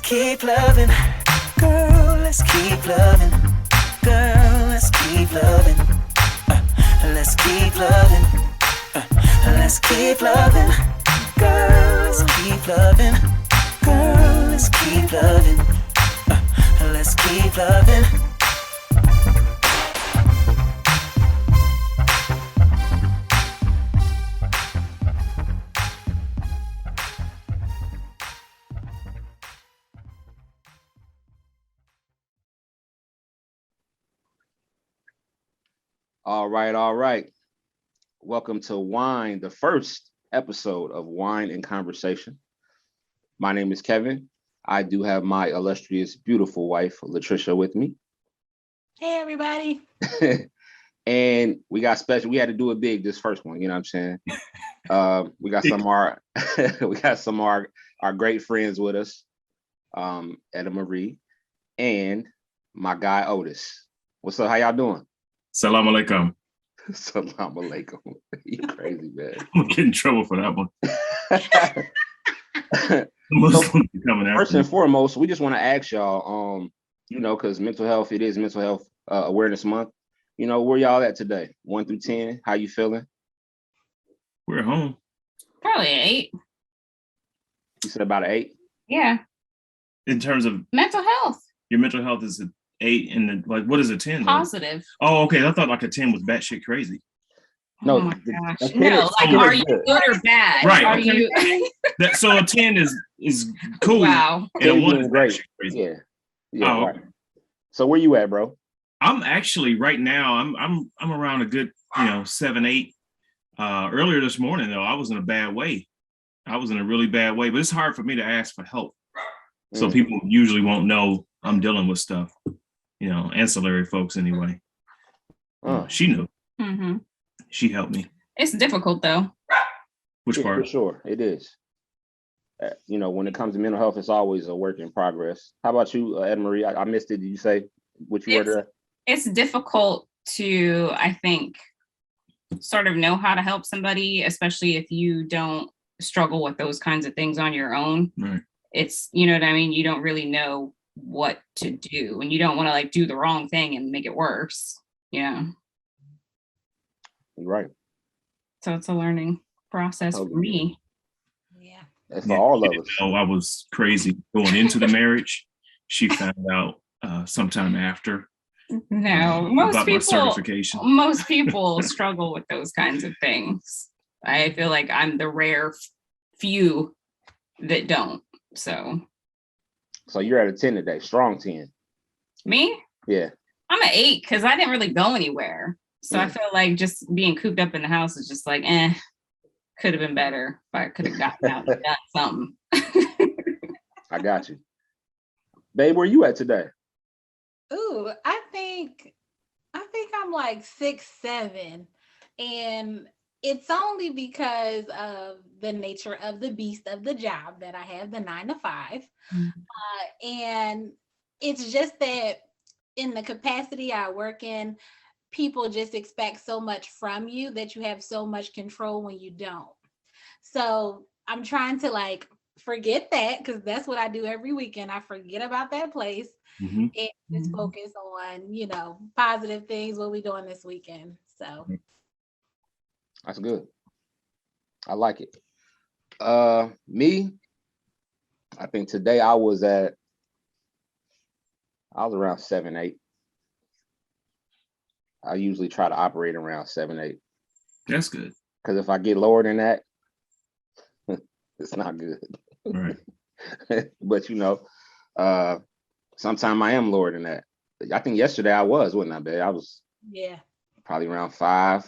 keep loving. Girl, let's keep loving. Girl, let's keep loving. Let's keep loving. Let's keep loving. Girl, let's keep loving. Girl, let's keep loving. Let's keep loving. All right, all right. Welcome to Wine, the first episode of Wine and Conversation. My name is Kevin. I do have my illustrious, beautiful wife, Latricia, with me. Hey, everybody. And we got special. We had to do it big this first one. You know what I'm saying? We got some of our our great friends with us, Etta Marie, and my guy Otis. What's up? How y'all doing? Salam alaikum. Salam alaikum. You crazy, man. I'm gonna get in trouble for that one. First and foremost, we just want to ask y'all, because mental health, it is Mental Health Awareness Month. Where y'all at today? 1 through 10, how you feeling? We're at home. Probably 8. You said about an 8? Yeah. In terms of mental health. Your mental health is an 8, and what is a 10? Positive. Though? Oh, okay. I thought like a 10 was batshit crazy. No, oh my gosh. No, like, are you good or bad? Right. Are okay. you? So a 10 is cool. Wow. And a 1 is great. Crazy. Yeah. Yeah. Oh, right. So where you at, bro? I'm actually right now. I'm around a good 7, 8. Earlier this morning though, I was in a bad way. I was in a really bad way, but it's hard for me to ask for help. So people usually won't know I'm dealing with stuff. Ancillary folks anyway. She knew. Mm-hmm. She helped me. It's difficult though. Which part? For sure, it is. When it comes to mental health, it's always a work in progress. How about you, Ed Marie? I missed it. Did you say what you were there? It's difficult to, I think, sort of know how to help somebody, especially if you don't struggle with those kinds of things on your own. Right. It's, you know what I mean? You don't really know what to do, and you don't want to like do the wrong thing and make it worse. Yeah. Right. So it's a learning process for me. Yeah. That's for all of us. I was crazy going into the marriage. She found out sometime after. No, about my certification. Most people struggle with those kinds of things. I feel like I'm the rare few that don't. So you're at a 10 today, strong 10. Me? Yeah. I'm an 8 because I didn't really go anywhere. So I feel like just being cooped up in the house is just like, could have been better if I could have gotten out and done something. I got you. Babe, where you at today? Ooh, I think I'm like 6, 7. And it's only because of the nature of the beast of the job that I have, the 9 to 5. Mm-hmm. And it's just that in the capacity I work in, people just expect so much from you that you have so much control when you don't. So I'm trying to like forget that, because that's what I do every weekend. I forget about that place. Mm-hmm. And just focus on, positive things, what we doing this weekend. So that's good. I like it. Me, I think today I was around 7, 8. I usually try to operate around 7, 8. That's good. Because if I get lower than that, it's not good. Right. But sometimes I am lower than that. I think yesterday I wasn't I, babe? I was probably around 5.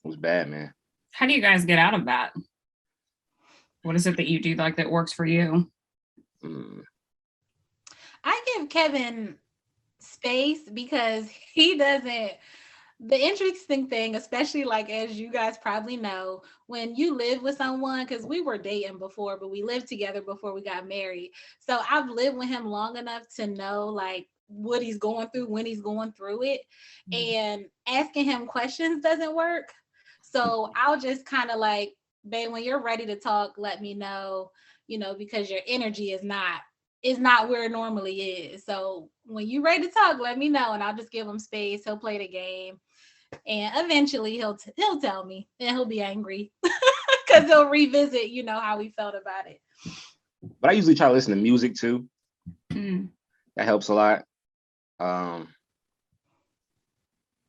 It was bad, man. How do you guys get out of that? What is it that you do like that works for you? I give Kevin space because he doesn't. The interesting thing, especially like as you guys probably know, when you live with someone, because we were dating before, but we lived together before we got married. So I've lived with him long enough to know like what he's going through, when he's going through it. And asking him questions doesn't work. So I'll just kind of like babe, when you're ready to talk, let me know, because your energy is not where it normally is. So when you're ready to talk, let me know, and I'll just give him space. He'll play the game, and eventually he'll tell me, and he'll be angry because he'll revisit, how he felt about it. But I usually try to listen to music too. Mm. That helps a lot.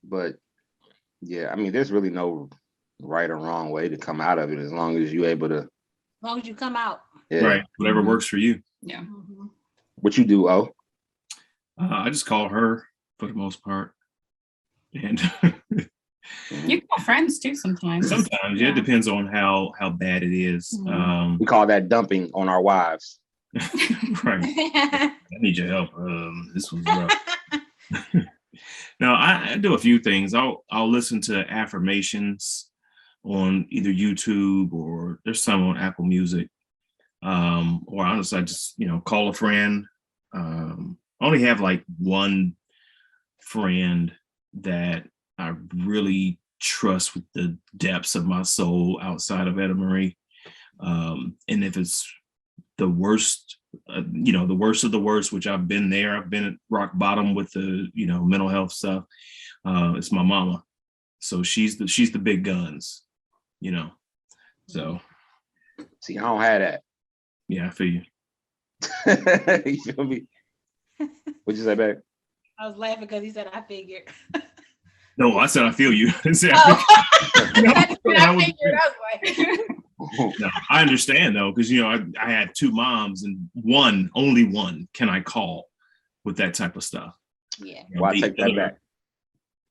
But yeah, I mean, there's really no right or wrong way to come out of it as long as you're able to. As long as you come out. Yeah. Right. Whatever works for you. Yeah. Mm-hmm. What you do, O? I just call her for the most part. And You call friends too sometimes. sometimes, yeah, it depends on how bad it is. We call that dumping on our wives. Right. I need your help. This was rough. Now I do a few things. I'll listen to affirmations on either YouTube or there's some on Apple Music. Or honestly, I just call a friend. I only have like one friend that I really trust with the depths of my soul outside of Etta Marie. And if it's the worst, the worst of the worst, which I've been there, I've been at rock bottom with the, mental health stuff. It's my mama. So she's the big guns, so. See, I don't have that. Yeah, I feel you. You feel me? What'd you say, babe? I was laughing because he said, I figured. No, I said I feel you. I understand though, because I had two moms and only one can I call with that type of stuff. Yeah. Well, I take that back.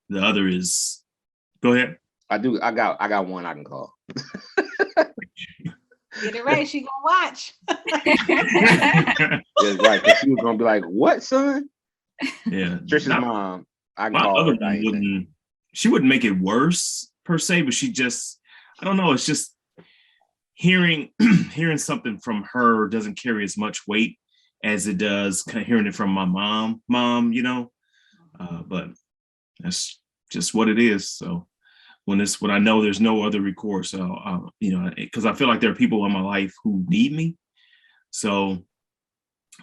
The other is, go ahead. I got one I can call. Get it right, she gonna watch. That's right, because she was gonna be like, "What, son?" Yeah, Trisha's mom. I can my call other her. one she wouldn't make it worse per se, but she just, I don't know. It's just hearing something from her doesn't carry as much weight as it does kind of hearing it from my mom. But that's just what it is. So. When I know there's no other recourse, because I feel like there are people in my life who need me. So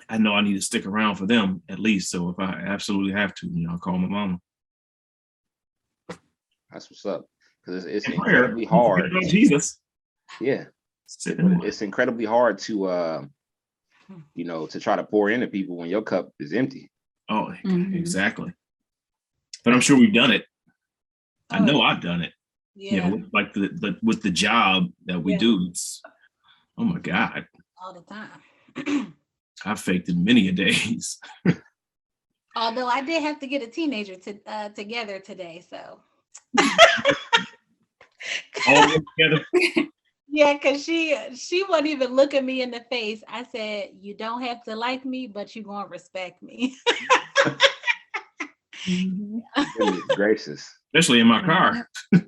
I know I need to stick around for them at least. So if I absolutely have to, I'll call my mama. That's what's up. Because it's incredibly hard. Jesus. Yeah. It's incredibly hard to, to try to pour into people when your cup is empty. Oh, exactly. But I'm sure we've done it. I know I've done it. Yeah. Like with the job that we do. It's, oh my God. All the time. I faked it many a days. Although I did have to get a teenager together today, so. All together. Yeah, because she wouldn't even look at me in the face. I said, "You don't have to like me, but you're gonna respect me." Goodness gracious. Especially in my car. Yeah,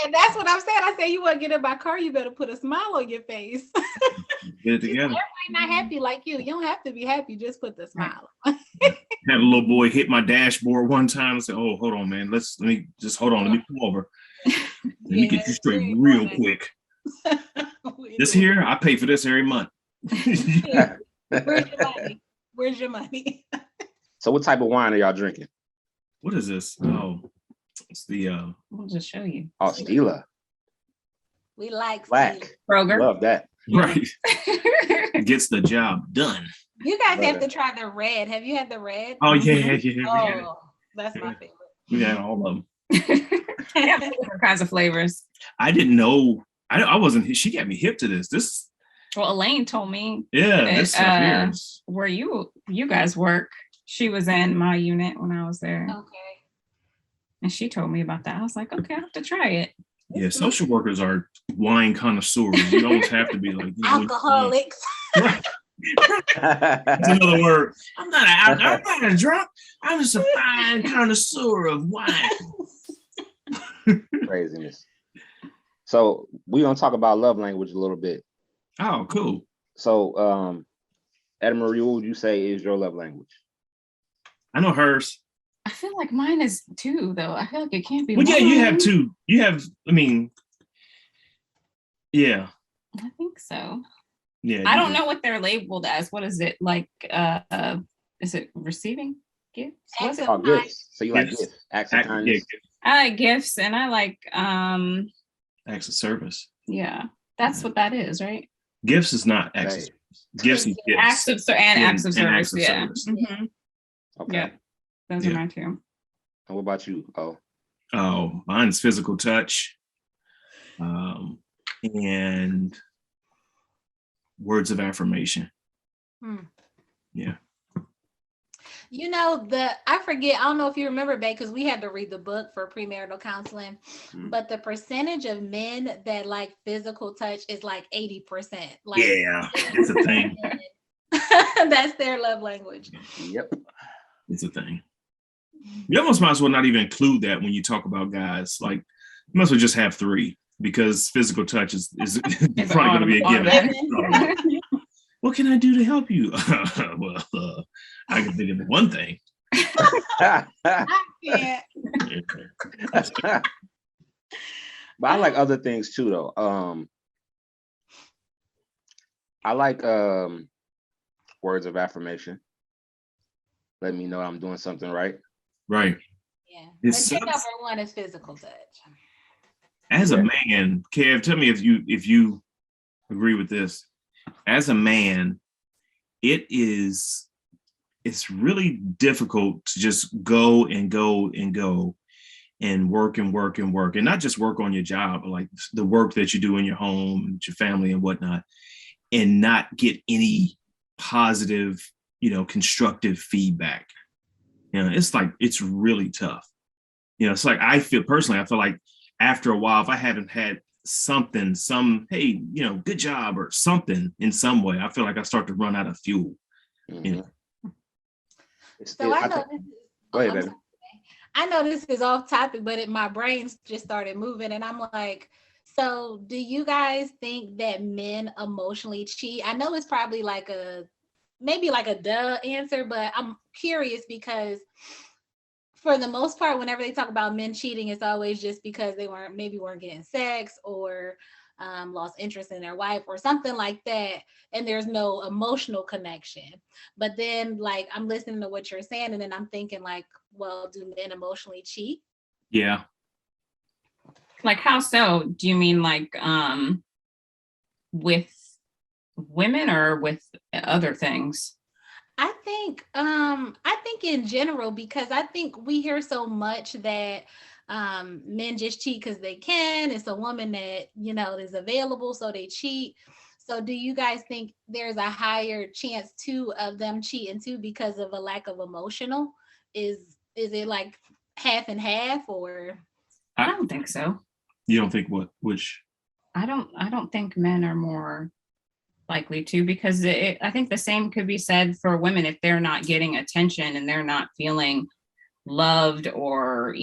and that's what I'm saying. I said, you want to get in my car, you better put a smile on your face. Get it together. Everybody not happy like you. You don't have to be happy. Just put the smile on. Had a little boy hit my dashboard one time and said, "Oh, hold on, man. Let me pull over. Let me get you straight real quick. This here, I pay for this every month." Where's your money? Where's your money? So what type of wine are y'all drinking? What is this? Oh, it's the I'll just show you. Oh, Stila. We like Black. Kroger. Love that. right. Gets the job done. You guys have to try the red. Have you had the red? Oh yeah. Oh, that's my favorite. We got all of them. Yeah, different kinds of flavors. I didn't know. I wasn't. She got me hip to this. Well, Elaine told me. Yeah, this stuff here is where you guys work. She was in my unit when I was there. Okay. And she told me about that. I was like, okay, I have to try it. Yeah, social workers are wine connoisseurs. You almost have to be like alcoholics. Right. That's another word. I'm not a drunk. I'm just a fine connoisseur of wine. Craziness. So we're gonna talk about love language a little bit. Oh, cool. So Etta Marie, what would you say is your love language? I know hers. I feel like mine is too, though. I feel like it can't be. Well, yeah, one. you have two. You have, I mean, Yeah. I think so. Yeah. I don't know what they're labeled as. What is it like? Is it receiving gifts? What's it? Oh, gifts. So you like Gifts. gifts? Acts of Yeah, kindness. I like gifts, and I like acts of service. yeah, that's what that is, right? Gifts is not acts of Right. service. Gifts is gifts. Acts of acts of And service. acts of Yeah. service. Mhm. Okay. Yeah. Those are mine too. And what about you? Oh, mine's physical touch. And words of affirmation. Yeah. You know, I forget, I don't know if you remember, babe, because we had to read the book for premarital counseling, but the percentage of men that like physical touch is like 80%. Like, yeah, it's a thing. That's their love language. Yep. It's a thing. You almost might as well not even include that when you talk about guys. Like, you might as well just have 3, because physical touch is probably going to be a given. What can I do to help you? Well, I can think of one thing. I can't. But I like other things too, though. I like words of affirmation. Let me know I'm doing something right. Right. Yeah. It's But number 1 is physical touch. As a man, Kev, tell me if you agree with this. As a man, it's really difficult to just go and go and go and work and work and work, and not just work on your job, but like the work that you do in your home and your family and whatnot, and not get any positive, constructive feedback. It's really tough. It's like I feel like after a while, if I haven't had hey, good job or something in some way, I feel like I start to run out of fuel. Mm-hmm. So I know this is, go ahead, baby. I know this is off topic, but my brain just started moving, and I'm like, so do you guys think that men emotionally cheat? I know it's probably maybe like a duh answer, but I'm curious because for the most part, whenever they talk about men cheating, it's always just because they weren't getting sex or lost interest in their wife or something like that, and there's no emotional connection. But then, like, I'm listening to what you're saying, and then I'm thinking, like, well, do men emotionally cheat? Yeah. Like, how so? Do you mean like with women or with other things? I think in general, because I think we hear so much that men just cheat because they can. It's a woman that is available, so they cheat. So do you guys think there's a higher chance too of them cheating too because of a lack of emotional? Is it like half and half, or? I don't think so. You don't think what? Which? I don't think men are more likely to, because I think the same could be said for women. If they're not getting attention and they're not feeling loved or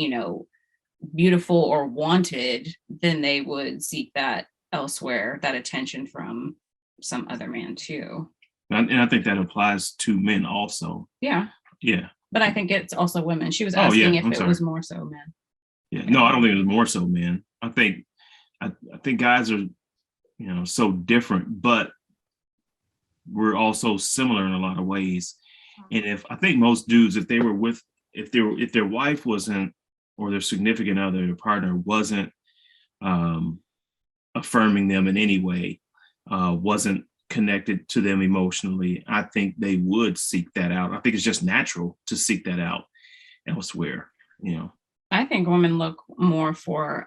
beautiful or wanted, then they would seek that elsewhere, that attention from some other man too. And I think that applies to men also. Yeah. But I think it's also women. She was asking if it was more so men. Yeah. No, I don't think it was more so men. I think guys are so different, but we're also similar in a lot of ways. And I think most dudes, if their wife wasn't, or their significant other, their partner wasn't affirming them in any way, wasn't connected to them emotionally, I think they would seek that out. I think it's just natural to seek that out elsewhere. I think women look more for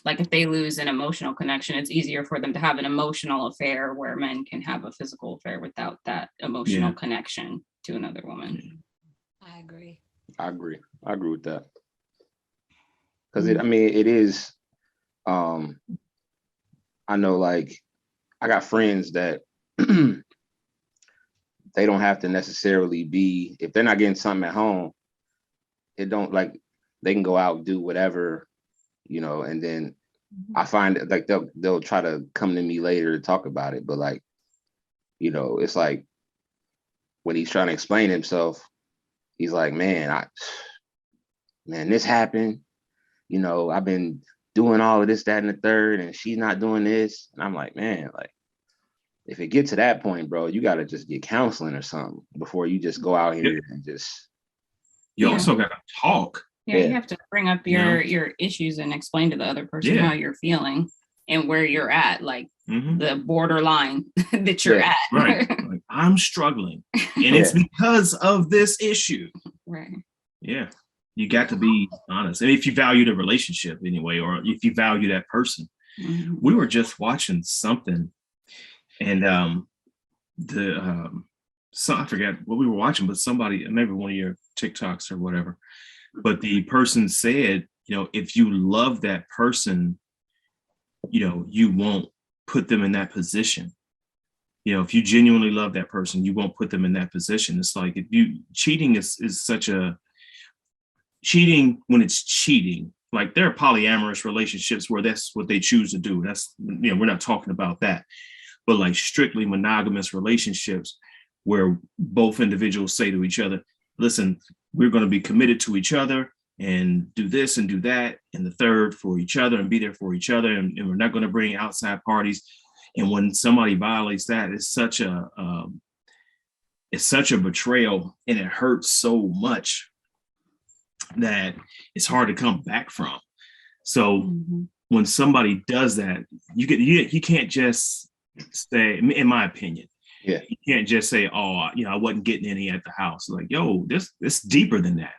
like if they lose an emotional connection, it's easier for them to have an emotional affair, where men can have a physical affair without that emotional connection to another woman. I agree with that. Because it is, I know, like, I got friends that they don't have to necessarily be, if they're not getting something at home, it don't, like, they can go out and do whatever, and then I find it like they'll try to come to me later to talk about it, but like, it's like when he's trying to explain himself, he's like, man, this happened, I've been doing all of this, that, and the third, and she's not doing this. And I'm like, man, like, if it gets to that point, bro, you got to just get counseling or something before you just go out here and just. You Yeah. also got to talk. Yeah, Yeah. you have to bring up your issues and explain to the other person Yeah. how you're feeling and where you're at, like Mhm. the borderline that you're Yeah, at. Right. Like, I'm struggling, and it's because of this issue. Right. Yeah. You got to be honest. And if you value the relationship anyway, or if you value that person. Mhm. We were just watching something, and I forget what we were watching, but somebody, maybe one of your TikToks or whatever, but the person said, you know, if you love that person, you know, you won't put them in that position. You know, if you genuinely love that person, you won't put them in that position. It's like, if you cheating is such a cheating when it's cheating. Like, there are polyamorous relationships where that's what they choose to do. That's, you know, we're not talking about that. But like strictly monogamous relationships where both individuals say to each other, listen, we're going to be committed to each other and do this and do that and the third for each other and be there for each other. And we're not going to bring outside parties. And when somebody violates that, it's such a betrayal, and it hurts so much that it's hard to come back from. So Mhm. when somebody does that, you can't just say, in my opinion, Yeah. you can't just say, oh, you know, I wasn't getting any at the house. Like, yo, this deeper than that.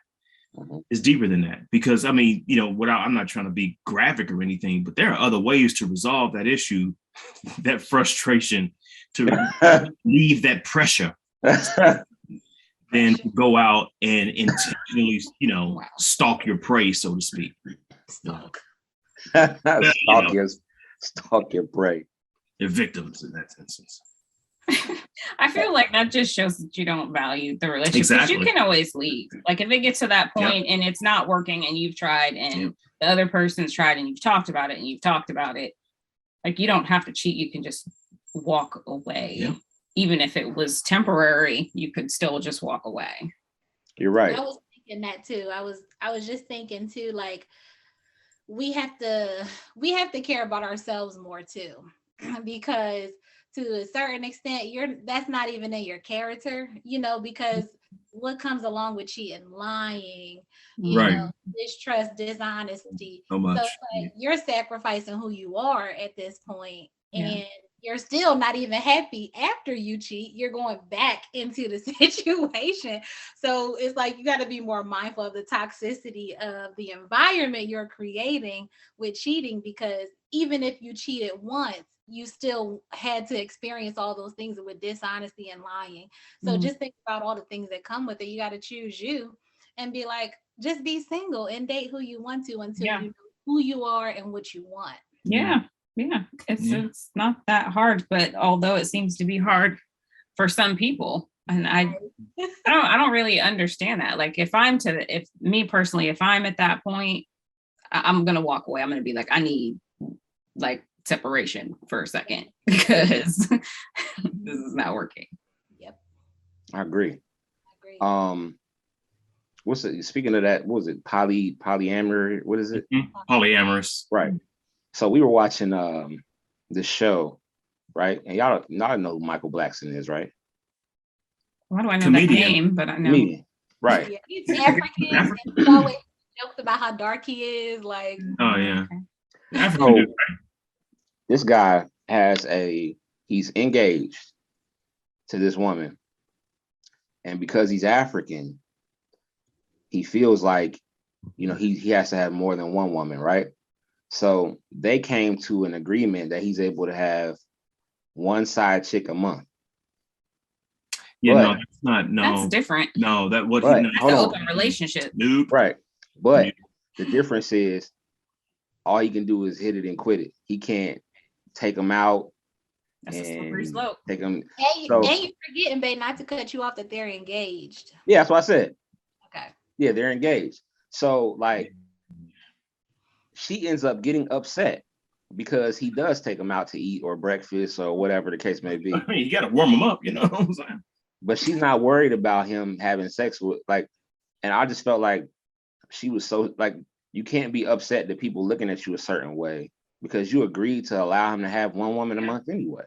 Mhm. It's deeper than that. Because I mean, you know, I'm not trying to be graphic or anything, but there are other ways to resolve that issue, that frustration, to relieve that pressure, than to go out and intentionally, you know, stalk your prey, so to speak. Stalk. Stalk your prey. They're victims in that instance. I feel like that just shows that you don't value the relationship. 'Cause Exactly. you can always leave. Like, if it gets to that point and it's not working and you've tried and the other person's tried and you've talked about it and you've talked about it, like, you don't have to cheat. You can just walk away. Yeah. Even if it was temporary, you could still just walk away. You're right. I was thinking that too. I was just thinking too, like, we have to care about ourselves more too, because to a certain extent, that's not even in your character, you know, because what comes along with cheating, lying, you Right. know, distrust, dishonesty. So much. So it's like you're sacrificing who you are at this point, Yeah. and you're still not even happy after you cheat. You're going back into the situation. So it's like you got to be more mindful of the toxicity of the environment you're creating with cheating, because even if you cheated once, you still had to experience all those things with dishonesty and lying. So just think about all the things that come with it. You got to choose you and be like, just be single and date who you want to until you know who you are and what you want. Yeah. It's not that hard, but although it seems to be hard for some people, and I don't really understand that. Like, if I'm at that point, I'm gonna walk away. I'm gonna be like, I need like separation for a second, because this is not working. Yep. I agree. What's it? Speaking of that, what was it? Polyamory? What is it? Polyamorous. Right. So we were watching this show, right? And y'all know who Michael Blackson is, right? Why do I know Comedian. that name? But I know. Comedian. Right. Yeah, he's African. And he always jokes about how dark he is. Like, Oh yeah. Okay. African dude. This guy he's engaged to this woman. And because he's African, he feels like, you know, he has to have more than one woman, right? So they came to an agreement that he's able to have one side chick a month. Yeah, But- no, that's not. No, That's different. no, that what But- he. That's Hold an on. open relationship. Nope. Right. But the difference is all he can do is hit it and quit it. He can't take them out That's a slippery and slope. take them. and So- you're forgetting, babe, not to cut you off, that they're engaged. Yeah, that's what I said. Okay. Yeah, they're engaged. So like she ends up getting upset because he does take them out to eat or breakfast or whatever the case may be. I mean, you got to warm them up, you know what I'm saying? But she's not worried about him having sex with, like, and I just felt like she was so, like, you can't be upset that people looking at you a certain way because you agreed to allow him to have one woman a month anyway.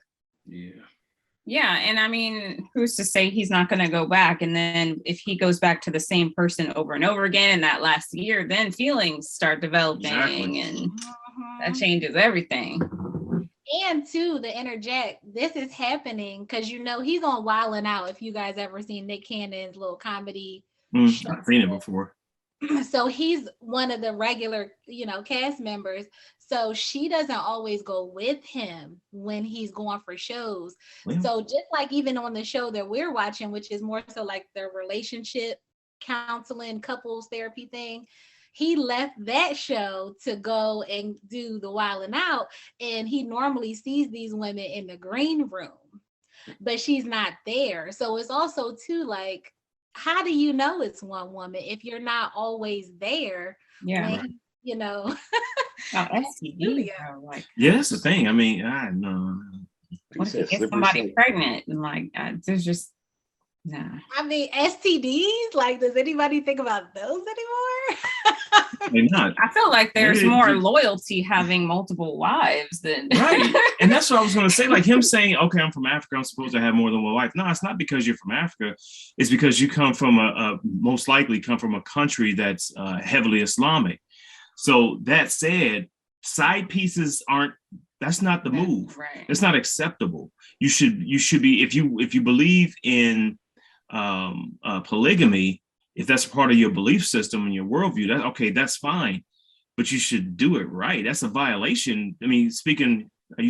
Yeah, and I mean, who's to say he's not going to go back? And then if he goes back to the same person over and over again in that last year, then feelings start developing, and that changes everything. And too, to interject, this is happening because he's on Wildin' Out. If you guys ever seen Nick Cannon's little comedy show. I've seen it before. So he's one of the regular, cast members. So she doesn't always go with him when he's going for shows. Yeah. So just like even on the show that we're watching, which is more so like the relationship counseling, couples therapy thing, he left that show to go and do the Wildin' Out. And he normally sees these women in the green room, but she's not there. So it's also too like, how do you know it's one woman if you're not always there? Yeah. When, STD. Yeah, that's the thing. I mean, I know. What if you get somebody pregnant and like, there's just nah. I mean, STDs. Like, does anybody think about those anymore? They're not. I feel like there's more loyalty having multiple wives than right. And that's what I was going to say. Like him saying, "Okay, I'm from Africa. I'm supposed to have more than one wife." No, it's not because you're from Africa. It's because you come from most likely come from a country that's heavily Islamic. So that said, side pieces aren't. That's not the move. Right. It's not acceptable. You should be if you believe in polygamy. If that's part of your belief system and your worldview, that's fine, but you should do it right. That's a violation. I mean, I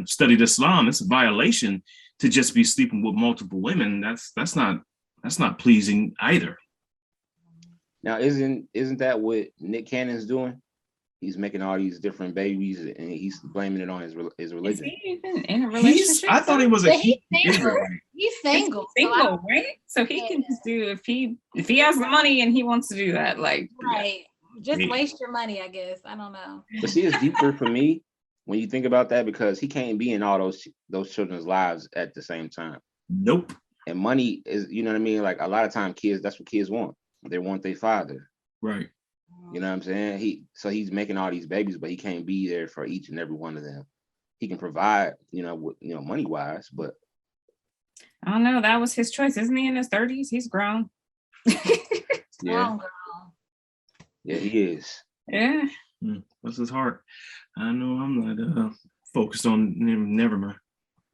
studied Islam. It's a violation to just be sleeping with multiple women. That's not pleasing either. Now, isn't that what Nick Cannon's doing? He's making all these different babies and he's blaming it on his religion. Is he even in a relationship? I thought he was he's single. He's single. Right? So he can just do if he has the money and he wants to do that, like right. Just waste your money, I guess. I don't know. But see, it's deeper for me when you think about that because he can't be in all those children's lives at the same time. Nope. And money is, you know what I mean? Like a lot of time kids, that's what kids want. They want their father. Right. You know what I'm saying? He's making all these babies, but he can't be there for each and every one of them. He can provide, money wise, but I don't know. That was his choice. Isn't he in his 30s? He's grown. Yeah. Yeah, he is. Yeah. Bless his heart. I know I'm not focused on him. Never mind.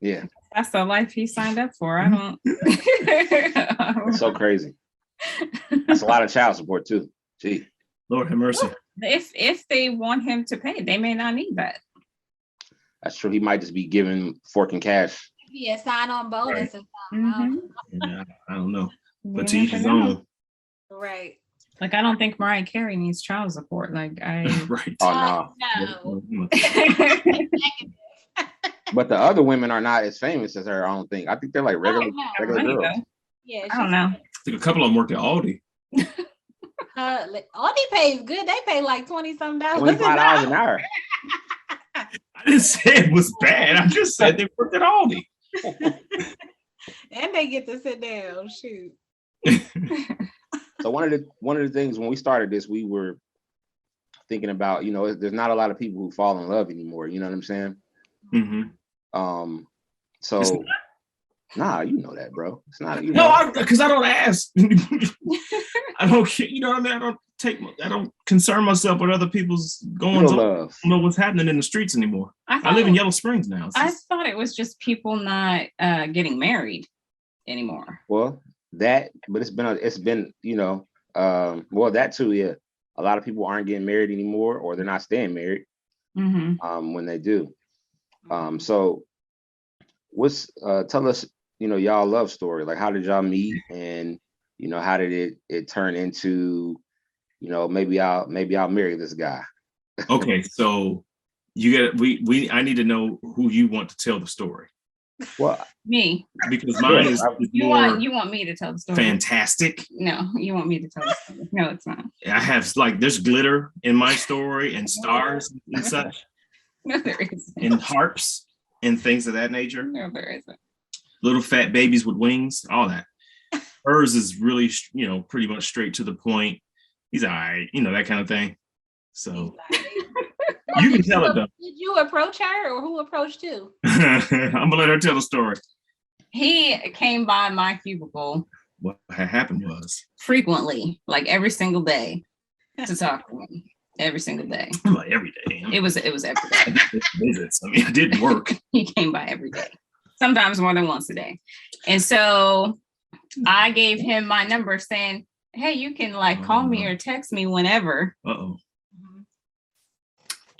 Yeah. That's the life he signed up for. I don't. It's so crazy. That's a lot of child support too. Gee. Lord have mercy. If they want him to pay, they may not need that. That's true. He might just be giving fork and cash. Yeah, sign on bonus or something. Mm-hmm. Yeah, I don't know. But to each his own. Right. Like I don't think Mariah Carey needs child support. Like I right. Oh no. But the other women are not as famous as her. I don't think. I think they're like regular girls. Yeah, I don't know. I think a couple of them worked at Aldi. Aldi pays good. They pay like $20 something. $25 an hour. I didn't say it was bad. I just said they worked at Aldi. And they get to sit down. Shoot. So one of the things when we started this, we were thinking about, there's not a lot of people who fall in love anymore. You know what I'm saying? Mm-hmm. So nah, you know that, bro. It's not. No, because I don't ask. I don't. You know what I mean? I don't concern myself with other people's goings on. I don't know what's happening in the streets anymore. I live in Yellow Springs now. I thought it was just people not getting married anymore. Well, but it's been well, that too. Yeah, a lot of people aren't getting married anymore, or they're not staying married. Mm-hmm. When they do. So tell us, y'all love story. Like, how did y'all meet, and how did it turn into, maybe I'll marry this guy. Okay, so I need to know who you want to tell the story. Well, me, because mine is you want me to tell the story. Fantastic. No, you want me to tell the story. No, it's not. I have there's glitter in my story and stars and such. No, there isn't. And harps and things of that nature. No, there isn't. Little fat babies with wings, all that. Hers is really, pretty much straight to the point. He's all right, that kind of thing. So He's you can tell it though. Did you approach her, or who approached you? I'm gonna let her tell the story. He came by my cubicle What had happened was frequently, like every single day, to talk to me. Every single day. I'm like every day. It was every day. Visits. I mean, I didn't work. He came by every day, sometimes more than once a day. And so I gave him my number saying, hey, you can like call me or text me whenever. Uh-oh.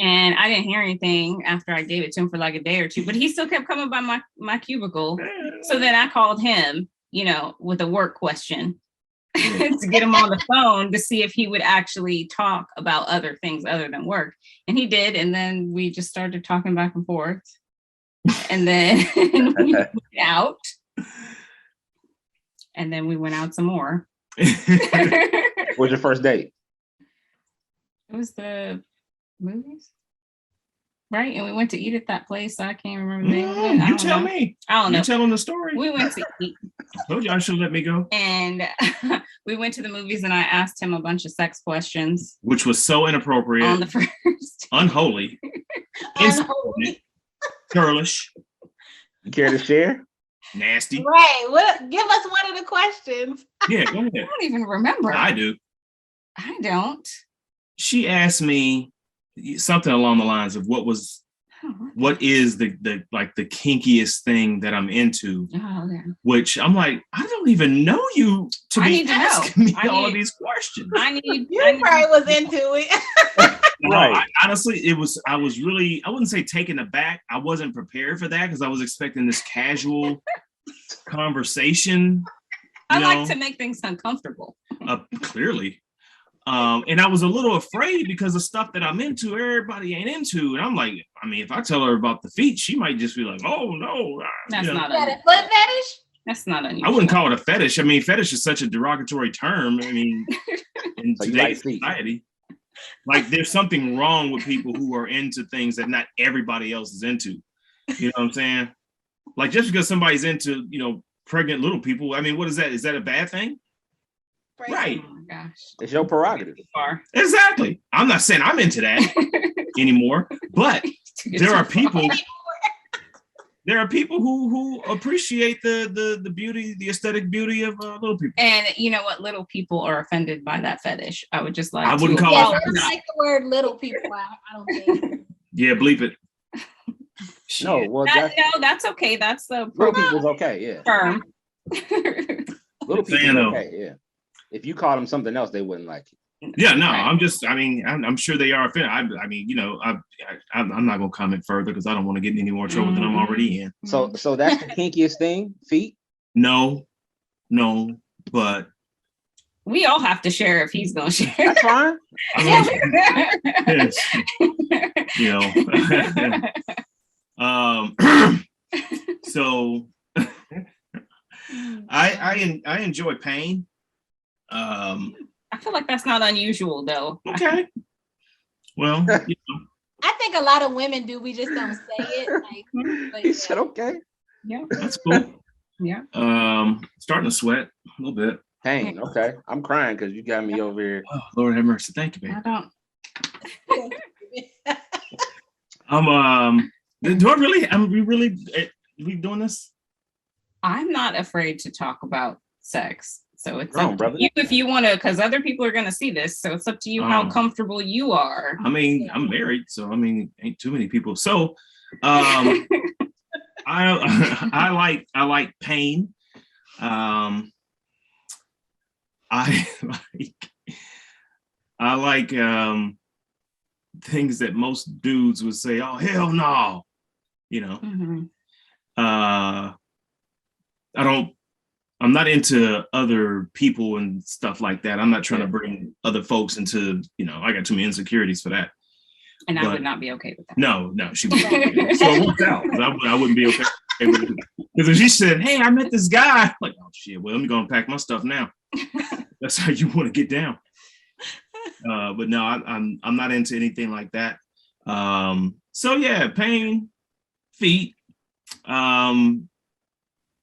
And I didn't hear anything after I gave it to him for like a day or two, but he still kept coming by my cubicle. So then I called him, with a work question to get him on the phone to see if he would actually talk about other things other than work. And he did. And then we just started talking back and forth. And then we went out. And then we went out some more. What's your first date? It was the movies, right? And we went to eat at that place. I can't remember the name of it. You tell me. I don't know. You telling the story. We went to eat. I told you I should let me go. And we went to the movies and I asked him a bunch of sex questions. Which was so inappropriate. On the first. Unholy. Unholy. Girlish. You care to share? Nasty. Right. Give us one of the questions. Yeah, go ahead. I don't even remember. I do. I don't. She asked me something along the lines of what is the kinkiest thing that I'm into, which I'm like, I don't even know you to be asking me all of these questions. You probably was into it. No, right. Honestly, I wouldn't say taken aback. I wasn't prepared for that because I was expecting this casual conversation. I like to make things uncomfortable. Clearly. And I was a little afraid because the stuff that I'm into, everybody ain't into. And I'm like, if I tell her about the feet, she might just be like, oh no. That's not a foot fetish? That's not unusual. I wouldn't call it a fetish. Fetish is such a derogatory term. In today's society. Like there's something wrong with people who are into things that not everybody else is into. You know what I'm saying? Like just because somebody's into, pregnant little people, what is that? Is that a bad thing? Right. Oh my gosh. It's your prerogative. Exactly. I'm not saying I'm into that anymore, but there are people who appreciate the beauty, the aesthetic beauty of little people. And you know what? Little people are offended by that fetish. I would just like I wouldn't call it. I don't like the word little people. I don't think. Yeah, bleep it. No, well, that's okay. That's the little people's okay. Yeah. Term. Little people okay. Yeah. If you call them something else, they wouldn't like it. Yeah, no, right. I'm sure they are offended. I'm not gonna comment further because I don't want to get in any more trouble than I'm already in. So that's the kinkiest thing, feet? No, but we all have to share if he's gonna share. That's fine. So I enjoy pain. I feel like that's not unusual though. Okay. Well, I think a lot of women do. We just don't say it. He said okay. Yeah, that's cool. Yeah. Starting to sweat a little bit. Pain. Okay. I'm crying because you got me over here. Oh, Lord have mercy. Thank you, baby. I don't. Are we doing this? I'm not afraid to talk about sex. So it's up to you if you want to, because other people are going to see this. So it's up to you how comfortable you are. I'm married, so ain't too many people. So I like pain. I like things that most dudes would say, oh hell no. I'm not into other people and stuff like that. I'm not trying to bring other folks into, I got too many insecurities for that. And I would not be okay with that. No, she wouldn't. So it worked out. I wouldn't be okay with it. Because if she said, hey, I met this guy, I'm like, oh shit, well, let me go and pack my stuff now. That's how you want to get down. But no, I'm not into anything like that. So yeah, pain, feet,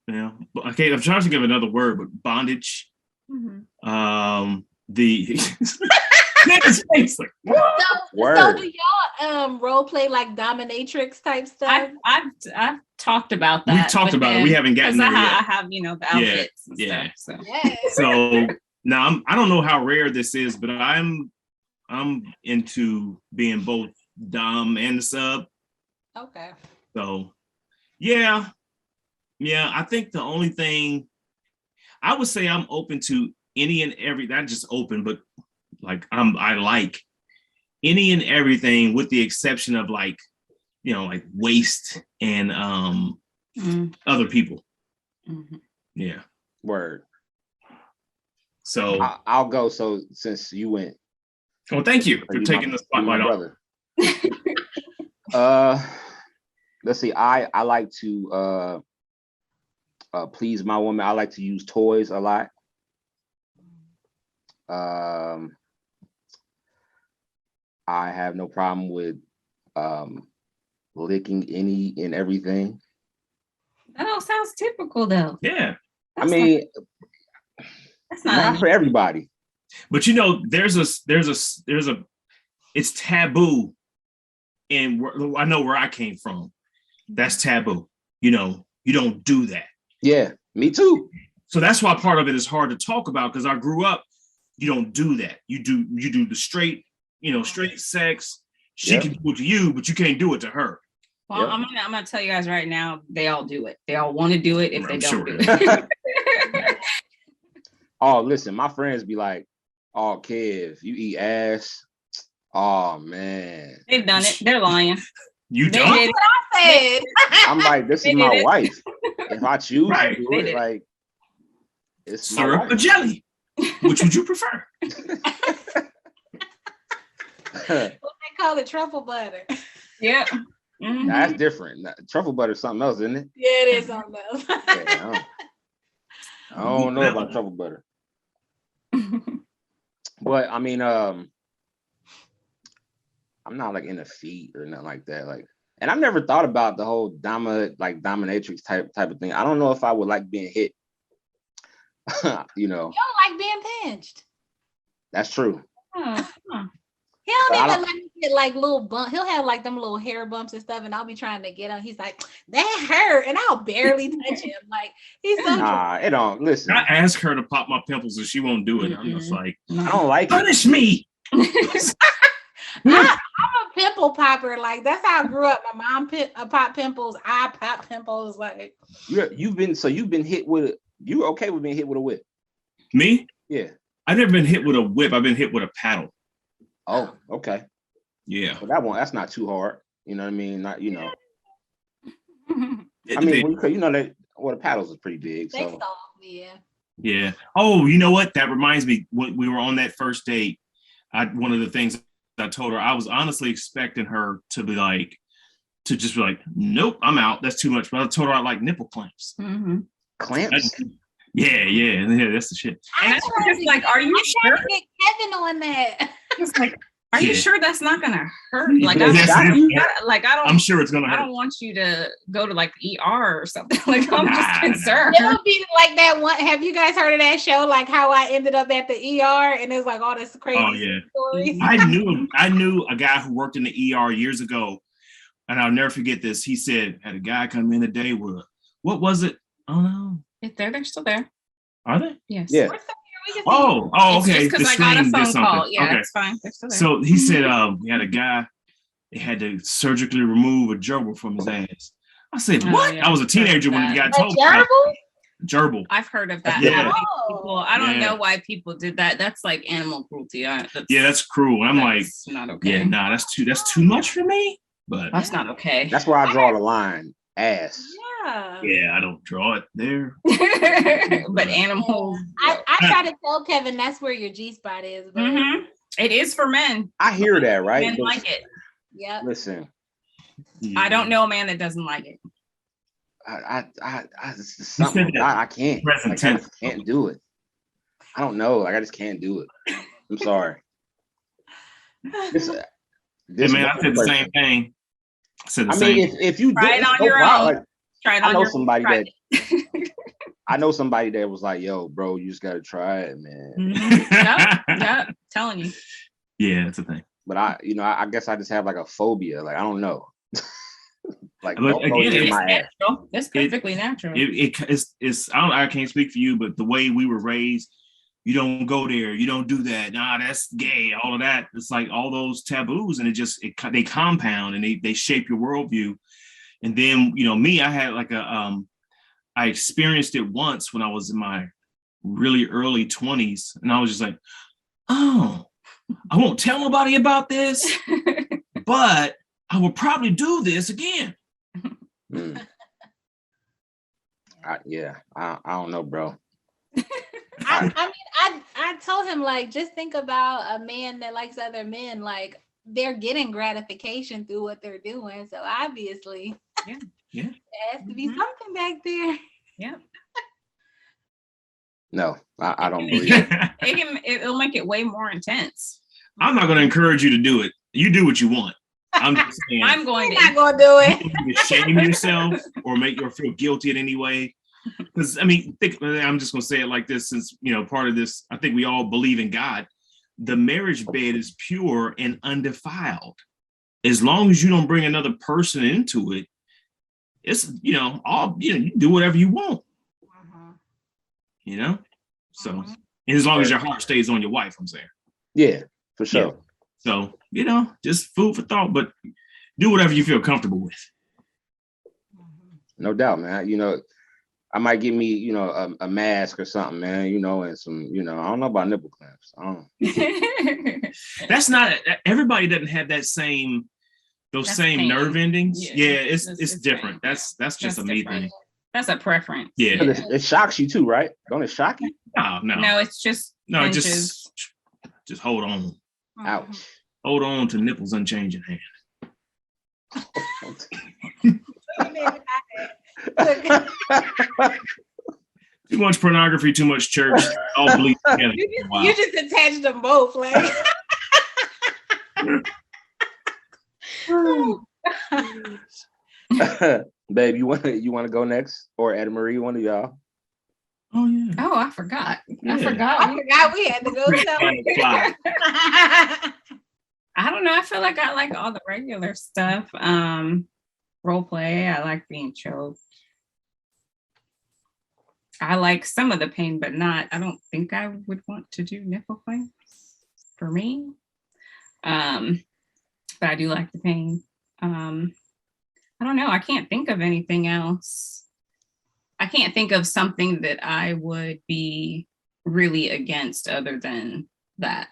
okay, I'm trying to think of another word, but bondage. the his face like, what? So Word. do y'all role play like dominatrix type stuff? I've talked about that. We've talked but about it. We haven't gotten there I yet. have, the outfits and Yeah. stuff. So Yes. So now I don't know how rare this is, but I'm into being both dom and the sub. Okay. So yeah. I think the only thing I would say I'm open to any and every, not just open, but like I like any and everything with the exception of like, like waist and other people. Mm-hmm. Yeah. Word. So I'll go. So since you went, well, thank you for taking the spotlight off. Brother. Let's see. I like to please my woman. I like to use toys a lot. I have no problem with licking any and everything. That all sounds typical though. Yeah. That's not for everybody. But there's a it's taboo, and I know where I came from. That's taboo. You don't do that. Yeah, me too. So that's why part of it is hard to talk about because I grew up. You don't do that. You do the straight, straight sex. She can do it to you, but you can't do it to her. Well, I'm gonna tell you guys right now, they all do it. They all want to do it if they don't do it. Oh, listen, my friends be like, "Oh, Kev, you eat ass." Oh man, They've done it. They're lying. You They don't. did it. I said. I'm like, this is my wife. If I choose to do it, did. like, it's syrup my or wife. jelly. Which would you prefer? What they call it, truffle butter. Yeah. Mm-hmm. That's different. Truffle butter is something else, isn't it? Yeah, it is something else. Yeah, I don't know about truffle butter. But I mean, I'm not like in the feet or nothing like that. Like, and I've never thought about the whole dominatrix type of thing. I don't know if I would like being hit. You don't like being pinched. That's true. He don't even let me get like little bump. He'll have like them little hair bumps and stuff, and I'll be trying to get him. He's like, that hurt, and I'll barely touch him. Like he's so. Nah, it don't. Listen, I ask her to pop my pimples and she won't do it. I'm just like, I don't like punish me. I'm a pimple popper. Like that's how I grew up. My mom pop pimples. I pop pimples. Like you've been hit with. You okay with being hit with a whip? Me? Yeah. I've never been hit with a whip. I've been hit with a paddle. Oh, okay. Yeah. Well, that's not too hard. You know what I mean? Not, I mean, that the paddles is pretty big. they soft, yeah. Yeah. Oh, you know what? That reminds me. When we were on that first date, one of the things I told her, I was honestly expecting her to just be like, nope, I'm out. That's too much. But I told her I like nipple clamps. Mm-hmm. Clamps? Yeah, that's the shit. And I was just like, are you sure? Get Kevin on that. It's like, are you sure that's not gonna hurt? Like, I'm sure it's gonna hurt. I don't want you to go to like ER or something. Like, I'm just concerned. It'll be like that one. Have you guys heard of that show? Like how I ended up at the ER and it's like all this crazy stories. I knew a guy who worked in the ER years ago, and I'll never forget this. He said, had a guy come in today with what was it? Oh no. They're still there. Are they? Yes. Yeah. Oh, okay. Because I got a phone call. Yeah, okay. It's fine. They're still there. So he said, we had a guy. They had to surgically remove a gerbil from his ass. I said, what? I was a teenager when the guy told me. Gerbil. I've heard of that. Yeah. I don't know why people did that. That's like animal cruelty. That's cruel. I'm like, not okay. Yeah, that's too much for me. But that's not okay. That's where I draw the line. Ass. Yeah, I don't draw it there. But animals. I try to tell Kevin that's where your G spot is. But it is for men. I hear that, right? Men like it. Yeah. Listen. I don't know a man that doesn't like it. I something I can't. Like, I can't do it. I don't know. Like I just can't do it. I'm sorry. This man, I said the same thing. I mean, if you try it on your own. Like, try it on I know your somebody that I know somebody that was like, yo, bro, you just gotta try it, man. Yep, telling you. Yeah, it's a thing. But I guess I just have like a phobia. Like, I don't know. Like, But don't go again, near It's my ass. natural. It's perfectly natural. It's I can't speak for you, but the way we were raised, you don't go there, you don't do that. Nah, that's gay. All of that. It's like all those taboos, and they compound and they shape your worldview. And then me, I had like I experienced it once when I was in my really early 20s, and I was just like, oh, I won't tell nobody about this, but I will probably do this again. Mm. I don't know, bro. I told him, like, just think about a man that likes other men, like they're getting gratification through what they're doing. So obviously, Yeah, there has to be something back there. Yeah. No, I don't believe it. It'll make it way more intense. I'm not going to encourage you to do it. You do what you want. I'm just saying. I'm going You're not gonna do it. You shame yourself or make you feel guilty in any way. Because I'm just going to say it like this, since part of this, I think we all believe in God. The marriage bed is pure and undefiled. As long as you don't bring another person into it, it's you do whatever you want. So and as long as your heart stays on your wife, I'm saying. Yeah, for sure. Yeah. So just food for thought, but do whatever you feel comfortable with. No doubt, man. I might get me, a mask or something, man, and some, I don't know about nipple clamps. I don't know. That's not, everybody doesn't have those same pain. nerve endings. Yeah, it's pain. different. That's just a me thing. That's a preference. Yeah. But it shocks you too, right? Don't it shock you? No, it's just just hold on. Ouch. Hold on to nipples unchanging hand. Too much pornography, too much church, all bleed together. You just attached them both, like. Babe, you want to go next, or Ed Marie, one of y'all? Oh yeah. Oh, I forgot. Yeah. I forgot we had to go somewhere. I don't know. I feel like I like all the regular stuff. Role play. I like being choked. I like some of the pain, but not. I don't think I would want to do nipple clamps for me. But I do like the pain. I don't know. I can't think of anything else. I can't think of something that I would be really against other than that.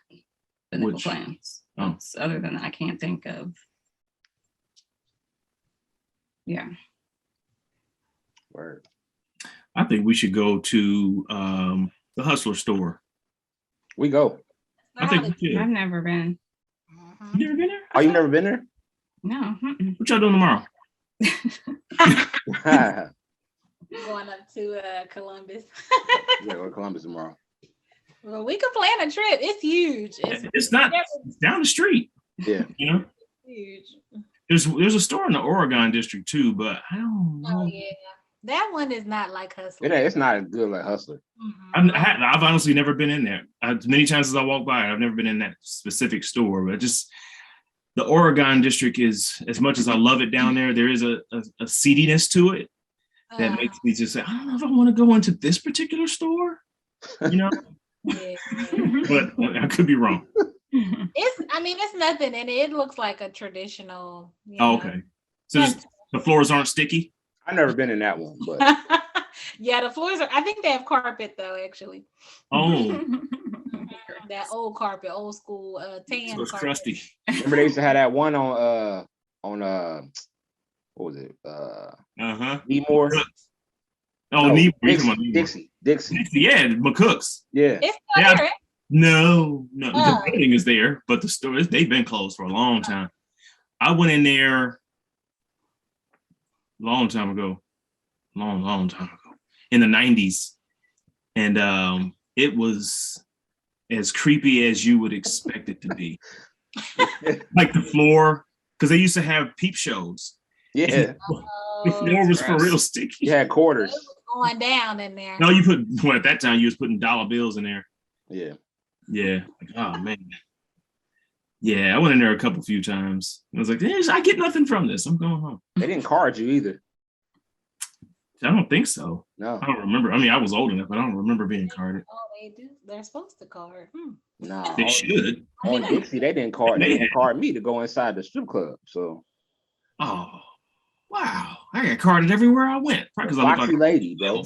The nipple clamps. Other than that, I can't think of. Yeah. Word. I think we should go to the Hustler store. We go. I think we should. I've never been. You never been there? Oh, you never been there? No. What y'all doing tomorrow? Going up to Columbus. Yeah, go to Columbus tomorrow. Well, we could plan a trip. It's huge. It's not it's down the street. Yeah. Huge. There's a store in the Oregon district too, but I don't know. Oh yeah, that one is not like Hustler. It's not as good like Hustler. I've honestly never been in there. As many times as I walk by, I've never been in that specific store. But just the Oregon district is, as much as I love it down there, there is a seediness to it that makes me just say, I don't know if I want to go into this particular store. Yeah. But I could be wrong. It's nothing in it. It looks like a traditional. Okay. So the floors aren't sticky? I've never been in that one, but yeah, the floors are. I think they have carpet though, actually. Oh. That old carpet, old school tan. So it's carpet. crusty. remember they used to have that one on what was it? Needmore. Oh, No, Needmore. Dixie. Yeah, McCook's. Yeah. It's still there. No. The building is there, but the store, they've been closed for a long time. I went in there long time ago, in the 90s. And it was as creepy as you would expect it to be. Like the floor, because they used to have peep shows. Yeah. The floor was for real sticky. You had quarters. going down in there. No, you put, well, at that time you was putting dollar bills in there. Yeah. Yeah. Like, oh man. Yeah, I went in there a few times. I was like, I get nothing from this. I'm going home. They didn't card you either. I don't think so. No. I don't remember. I mean, I was old enough, but I don't remember being carded. Oh, they do. They're supposed to card. No. They should. On Dixie, they didn't card. They didn't card me to go inside the strip club. So. Oh, wow! I got carded everywhere I went. Probably because I look Foxy like lady, bro.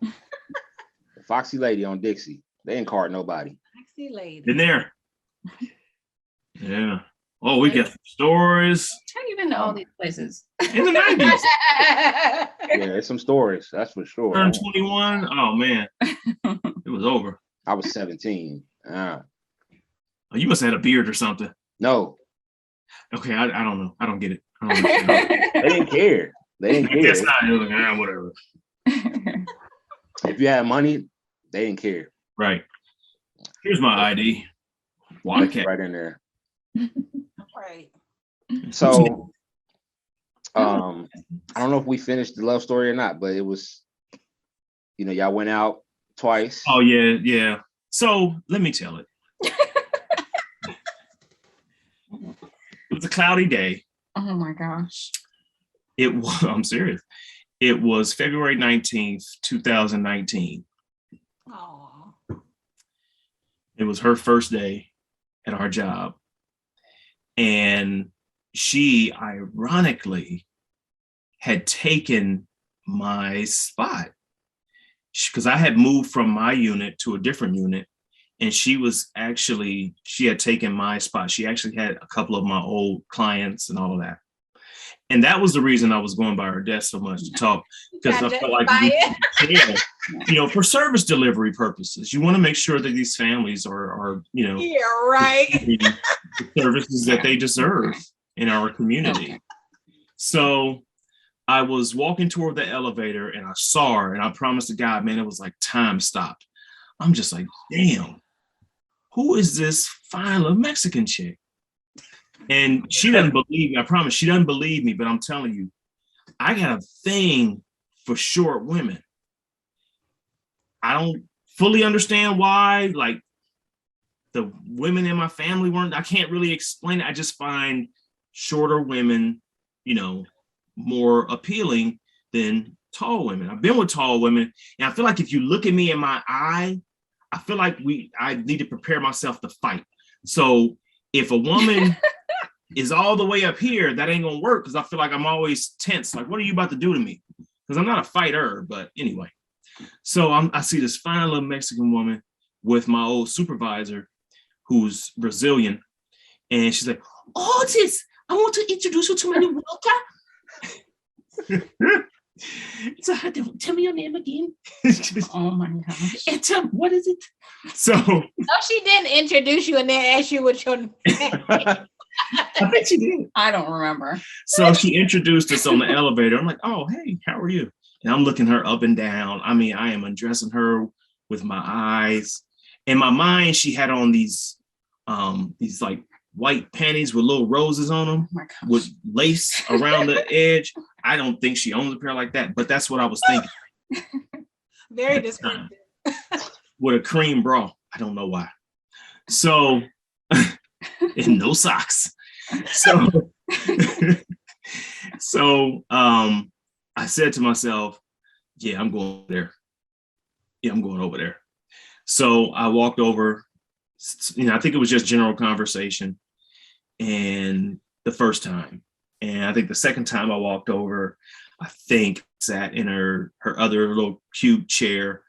The Foxy lady on Dixie. They didn't card nobody. Foxy lady. Been there. Yeah. Oh, we got stories. How do you been to all these places? In the 90s. Yeah, there's some stories. That's for sure. Turned 21. Oh man, it was over. I was 17. Oh, you must have had a beard or something. No, Okay, I don't know. I don't get it. I don't understand. they didn't care. They didn't I care. guess not. It was like, whatever. If you had money, they didn't care. Right. Here's my ID. It's Wildcat. right in there. Right. So, I don't know if we finished the love story or not, but it was, y'all went out twice. Oh yeah. So let me tell it. It was a cloudy day. Oh my gosh. I'm serious. It was February 19th, 2019. Oh. It was her first day at our job. And she ironically had taken my spot because I had moved from my unit to a different unit. And she had taken my spot. She actually had a couple of my old clients and all of that. And that was the reason I was going by her desk so much to talk, because I felt like, for service delivery purposes, you want to make sure that these families are Yeah, right. the services that they deserve in our community. So I was walking toward the elevator and I saw her, and I promised to God, man, it was like time stopped. I'm just like, damn, who is this fine little Mexican chick? And she doesn't believe me. I promise she doesn't believe me, but I'm telling you, I got a thing for short women. I don't fully understand why, like, the women in my family I can't really explain it. I just find shorter women, more appealing than tall women. I've been with tall women, and I feel like if you look at me in my eye, I feel like I need to prepare myself to fight. So if a woman is all the way up here, that ain't gonna work, because I feel like I'm always tense. Like, what are you about to do to me? Because I'm not a fighter, but anyway. So I see this fine little Mexican woman with my old supervisor, who's Brazilian, and she's like, "Otis, I want to introduce you to my new worker." So tell me your name again. Oh my gosh. And tell me, what is it? So No, she didn't introduce you and then ask you what your name. I think she did. I don't remember. So she introduced us on the elevator. I'm like, "Oh, hey, how are you?" And I'm looking her up and down. I mean, I am undressing her with my eyes. In my mind, she had on these like white panties with little roses on them, with lace around the edge. I don't think she owns a pair like that, but that's what I was thinking. Very descriptive. With a cream bra. I don't know why. So, and no socks. So I said to myself, yeah, I'm going there. Yeah, I'm going over there. So I walked over, I think it was just general conversation, and the first time. And I think the second time I walked over, I think sat in her other little cube chair.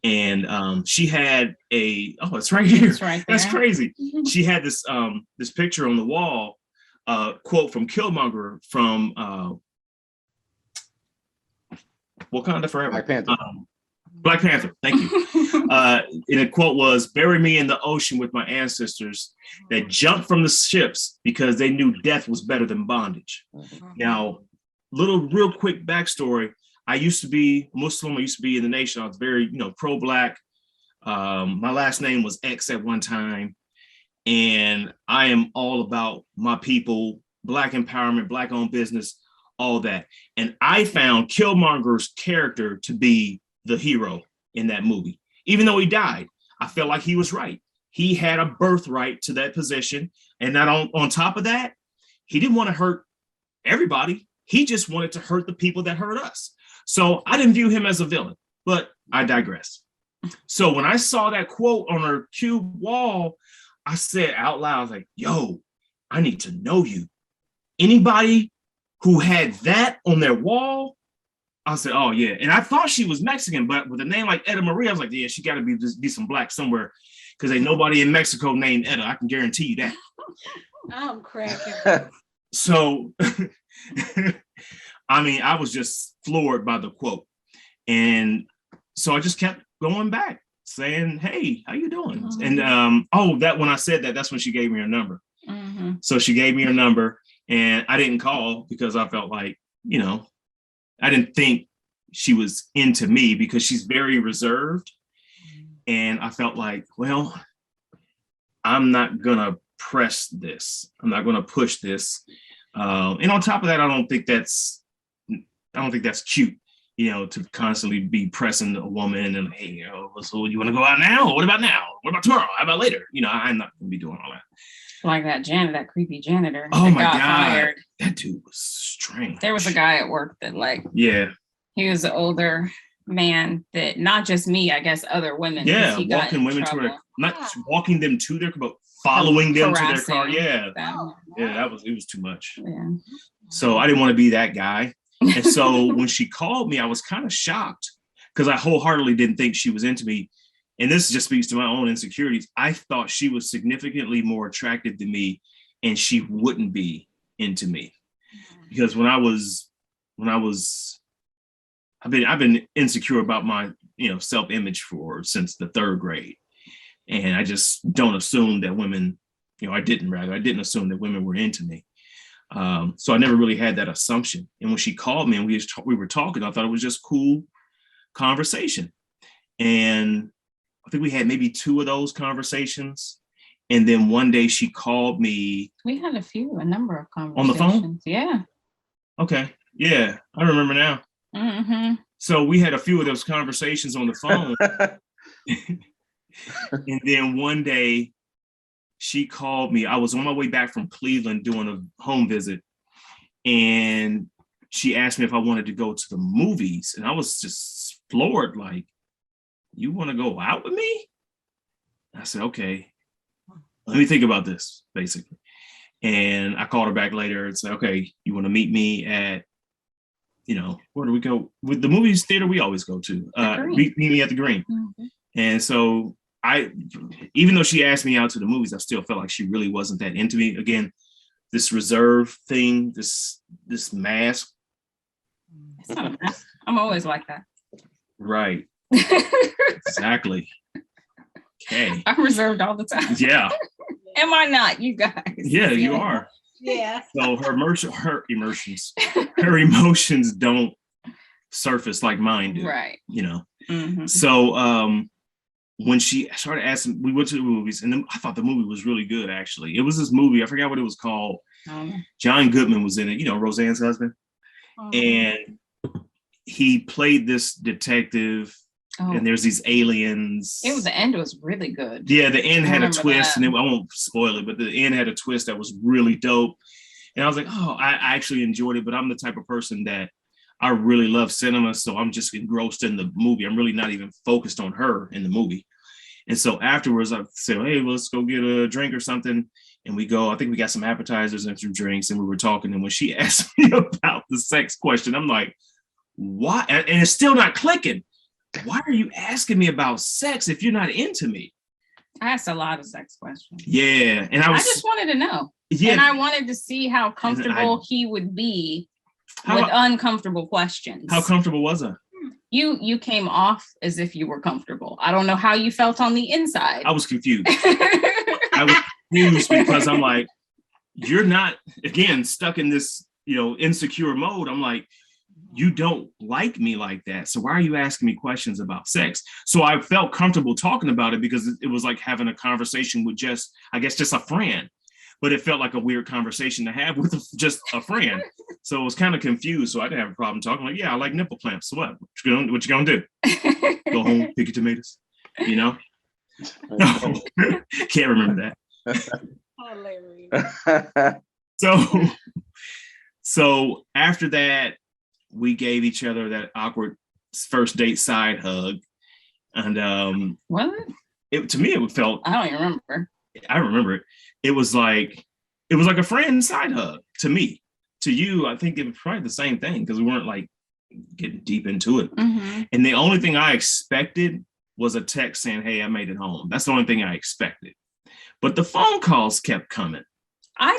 And she had it's right here. It's right there. That's crazy. She had this picture on the wall, quote from Killmonger from Wakanda Forever. Black Panther. Black Panther, thank you. And the quote was, "Bury me in the ocean with my ancestors that jumped from the ships because they knew death was better than bondage." Now, real quick backstory. I used to be Muslim. I used to be in the nation. I was very, pro-Black. My last name was X at one time. And I am all about my people, Black empowerment, Black-owned business, all that. And I found Killmonger's character to be the hero in that movie. Even though he died, I felt like he was right. He had a birthright to that position. And not on top of that, he didn't want to hurt everybody. He just wanted to hurt the people that hurt us. So I didn't view him as a villain, but I digress. So when I saw that quote on her cube wall, I said out loud, I was like, yo, I need to know you. Anybody who had that on their wall, I said, oh yeah. And I thought she was Mexican, but with a name like Etta Maria, I was like, yeah, she got to be some black somewhere, because ain't nobody in Mexico named Etta. I can guarantee you that. I'm cracking. So, I mean, I was just floored by the quote. And so I just kept going back saying, hey, how you doing? And that when I said that, that's when she gave me her number. So she gave me her number, and I didn't call because I felt like, you know, I didn't think she was into me because she's very reserved. And I felt like, well, I'm not gonna press this. I'm not gonna push this. And on top of that, I don't think that's cute, you know, to constantly be pressing a woman and, hey, you know, so you want to go out now? What about now? What about tomorrow? How about later? You know, I'm not gonna be doing all that. Like that creepy janitor. Oh my got God. Fired. That dude was strange. There was a guy at work that he was an older man that not just me, I guess other women. Yeah, walking women to their, not walking them to their, but following them to their car. Yeah. It was too much. Yeah. So I didn't want to be that guy. And so when she called me, I was kind of shocked because I wholeheartedly didn't think she was into me. And this just speaks to my own insecurities. I thought she was significantly more attractive than me, and she wouldn't be into me. Because I've been insecure about my, you know, self-image since the 3rd grade. And I just don't assume that women, you know, I didn't assume that women were into me. So I never really had that assumption. And when she called me and we were talking, I thought it was just cool conversation. And I think we had maybe 2 of those conversations. And then one day she called me. We had a number of conversations. On the phone? Yeah. Okay. Yeah, I remember now. So we had a few of those conversations on the phone. And then one day she called me. I was on my way back from Cleveland doing a home visit. And she asked me if I wanted to go to the movies. And I was just floored, like, you want to go out with me? I said, okay, let me think about this, basically. And I called her back later and said, okay, you want to meet me at, you know, where do we go? With the movies theater we always go to. Meet me at the Green. And so even though she asked me out to the movies, I still felt like she really wasn't that into me. Again, this reserve thing, this mask. It's not a mask. I'm always like that. Right. Exactly. Okay. I'm reserved all the time. Yeah. Am I not, you guys? Yeah, you are. Yeah. So her emotions don't surface like mine do. Right. You know. So when she started asking, we went to the movies, and then I thought the movie was really good. Actually, it was this movie. I forgot what it was called. John Goodman was in it. You know, Roseanne's husband, and he played this detective. And there's these aliens. The end was really good. Yeah, the end had a twist, and I won't spoil it, but the end had a twist that was really dope. And I was like, oh, I actually enjoyed it, but I'm the type of person that I really love cinema, so I'm just engrossed in the movie. I'm really not even focused on her in the movie. And so afterwards, I said, hey, let's go get a drink or something. And we go, I think we got some appetizers and some drinks, and we were talking. And when she asked me about the sex question, I'm like, why? And it's still not clicking. Why are you asking me about sex if you're not into me? I asked a lot of sex questions. Yeah. And I just wanted to know. Yeah. And I wanted to see how comfortable he would be with uncomfortable questions. How comfortable was I? You came off as if you were comfortable. I don't know how you felt on the inside. I was confused. I was confused because I'm like, you're not, again, stuck in this, you know, insecure mode. I'm like, you don't like me like that. So why are you asking me questions about sex? So I felt comfortable talking about it because it was like having a conversation with just a friend. but it felt like a weird conversation to have with just a friend. So I was kind of confused. So I didn't have a problem talking. Like, yeah, I like nipple clamps. So what? What you gonna do? Go home, pick your tomatoes. You know? No, can't remember that. So after that, we gave each other that awkward first date side hug, and What? To me it felt. I don't even remember. I remember it. It was like a friend side hug to me. To you, I think it was probably the same thing because we weren't like getting deep into it. Mm-hmm. And the only thing I expected was a text saying, "Hey, I made it home." That's the only thing I expected. But the phone calls kept coming.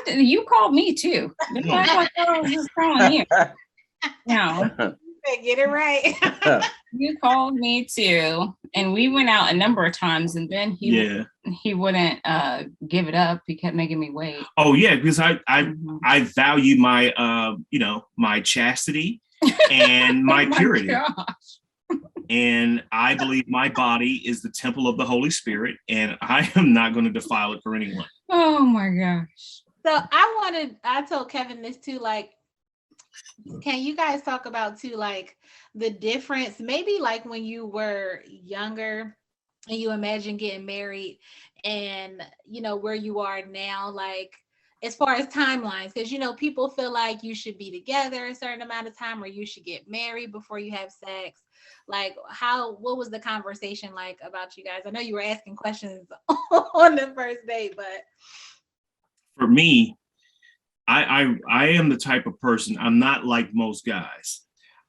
You called me too. I was just calling you. No. Get it right. You called me too, and we went out a number of times, and then he wouldn't give it up. He kept making me wait. Oh yeah, because I value my my chastity and my purity. And I believe my body is the temple of the Holy Spirit, and I am not going to defile it for anyone. Oh my gosh. So I told Kevin this too, like, can you guys talk about too, like the difference, maybe like when you were younger and you imagine getting married and, where you are now, like as far as timelines, because, people feel like you should be together a certain amount of time or you should get married before you have sex. Like what was the conversation like about you guys? I know you were asking questions on the first date, but. For me, I am the type of person, I'm not like most guys.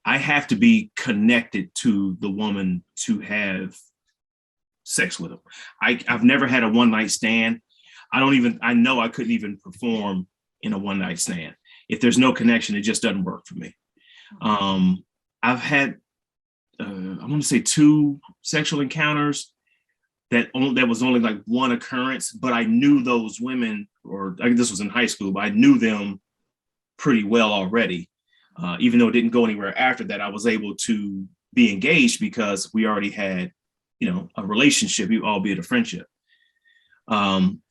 I have to be connected to the woman to have sex with them. I've never had a one night stand. I know I couldn't even perform in a one night stand. If there's no connection, it just doesn't work for me. I've had, I want to say 2 sexual encounters that was only like one occurrence, but I knew those women, or I think this was in high school, but I knew them pretty well already. Even though it didn't go anywhere after that, I was able to be engaged because we already had, a relationship, albeit a friendship.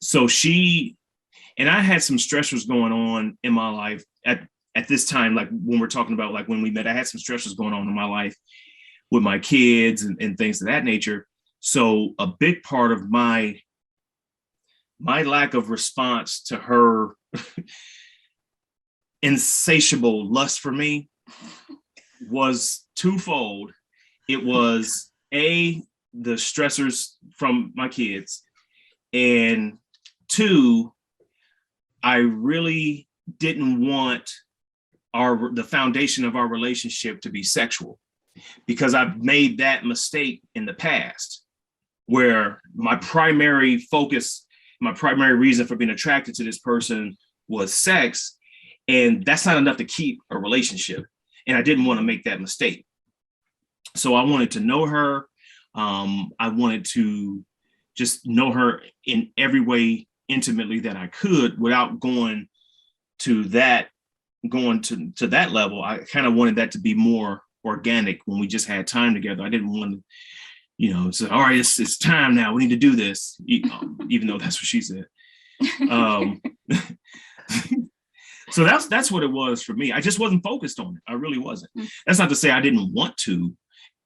So she, and I had some stressors going on in my life at this time, like when we're talking about like when we met, I had some stressors going on in my life with my kids and things of that nature. So a big part of my lack of response to her insatiable lust for me was twofold. It was the stressors from my kids, and 2, I really didn't want the foundation of our relationship to be sexual, because I've made that mistake in the past where my primary focus, my primary reason for being attracted to this person was sex. And that's not enough to keep a relationship. And I didn't want to make that mistake. So I wanted to know her. I wanted to just know her in every way intimately that I could without going to that level. I kind of wanted that to be more organic when we just had time together. I didn't want to, say, all right, it's time now. We need to do this, even though that's what she said. So that's what it was for me. I just wasn't focused on it. I really wasn't. That's not to say I didn't want to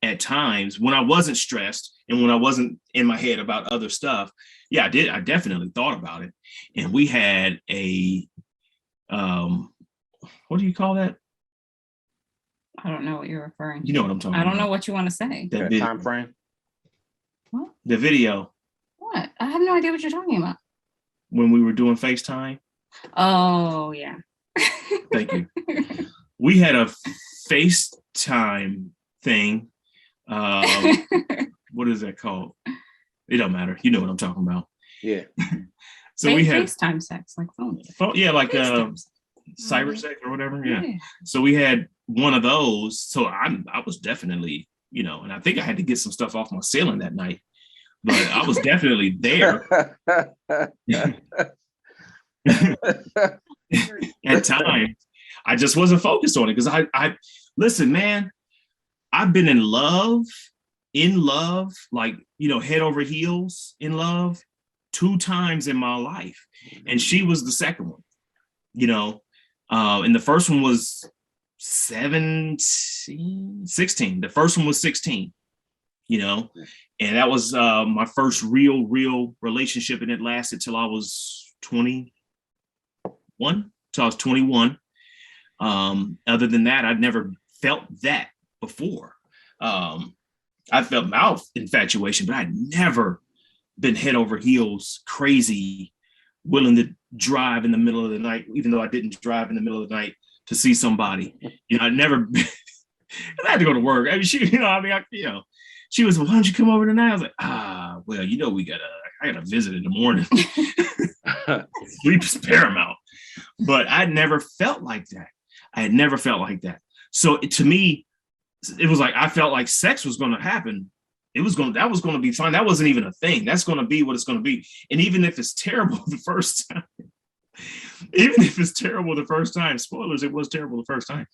at times when I wasn't stressed and when I wasn't in my head about other stuff. Yeah, I did. I definitely thought about it. And we had a, what do you call that? I don't know what you're referring to. You know what I'm talking about. I don't know what you want to say. That time frame? What? The video. What? I have no idea what you're talking about. When we were doing FaceTime. Oh, yeah. Thank you. We had a FaceTime thing. What is that called? It don't matter. You know what I'm talking about. Yeah. So we had FaceTime sex, like phone. Yeah, like cyber sex or whatever. Yeah. So we had one of those. So I was definitely, and I think I had to get some stuff off my ceiling that night, but I was definitely there. At times, I just wasn't focused on it because I listen, man, I've been in love, like, head over heels in love 2 times in my life, and she was the second one. You know, and the first one was 16. The first one was 16. You know, and that was my first real relationship, and it lasted till I was 21. So I was 21. Other than that, I'd never felt that before. I felt mouth infatuation, but I'd never been head over heels, crazy, willing to drive in the middle of the night, even though I didn't drive in the middle of the night to see somebody. You know, I'd never. I had to go to work. I mean, she, you know, I mean, she was, why don't you come over tonight? I was like, well, you know, I gotta visit in the morning. Sleep is paramount. But I'd never felt like that. I had never felt like that. So to me, it was like, I felt like sex was going to happen. That was going to be fine. That wasn't even a thing. That's going to be what it's going to be. And even if it's terrible the first time, spoilers, it was terrible the first time.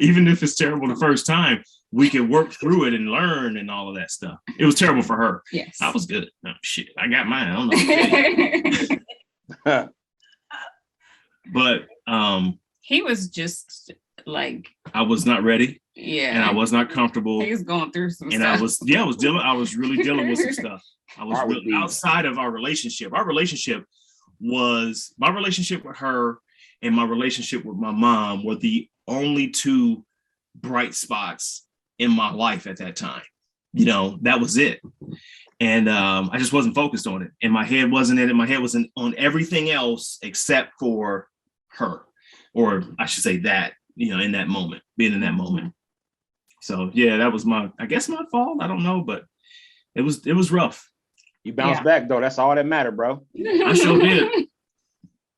Even if it's terrible the first time, we can work through it and learn and all of that stuff. It was terrible for her. Yes. I was good. No, shit, I got mine. I don't know. But he was just like, I was not ready. Yeah. And I was not comfortable. He was going through some and stuff. I was really dealing with some stuff. I was really, outside of our relationship. My relationship with her and my relationship with my mom were the only 2 bright spots in my life at that time. You know, that was it. And I just wasn't focused on it. And my head wasn't in it. My head was on everything else except for her. Or I should say that, you know, in that moment, being in that moment. So yeah, that was my fault. I don't know, but it was rough. You bounced back though. That's all that mattered, bro. I sure did. You know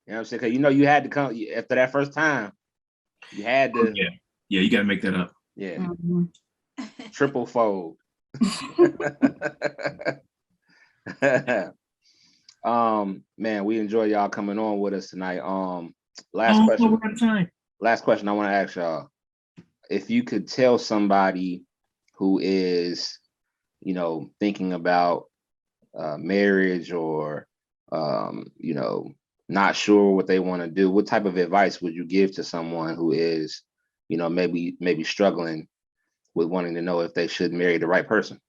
what I'm saying? Because you know you had to come after that first time. You had to. Yeah, you got to make that up. Yeah. Mm-hmm. Triple fold. Man, we enjoy y'all coming on with us tonight. Last question. We're out of time. Last question I want to ask y'all. If you could tell somebody who is, you know, thinking about marriage or, you know, not sure what they want to do, what type of advice would you give to someone who is, you know, maybe struggling with wanting to know if they should marry the right person?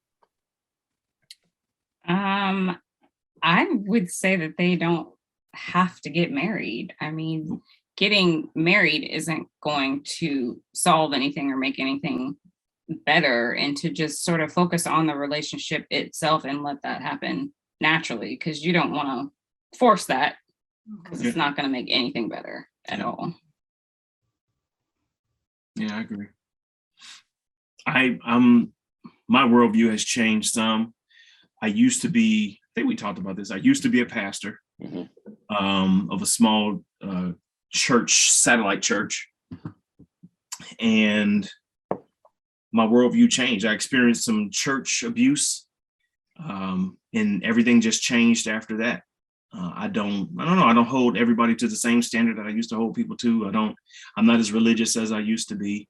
I would say that they don't have to get married. I mean, getting married isn't going to solve anything or make anything better, and to just sort of focus on the relationship itself and let that happen naturally, because you don't want to force that, because it's not going to make anything better at all. Yeah, I agree. My worldview has changed some. I think we talked about this. I used to be a pastor of a small church, satellite church. And my worldview changed. I experienced some church abuse, and everything just changed after that. I don't know. I don't hold everybody to the same standard that I used to hold people to. I'm not as religious as I used to be,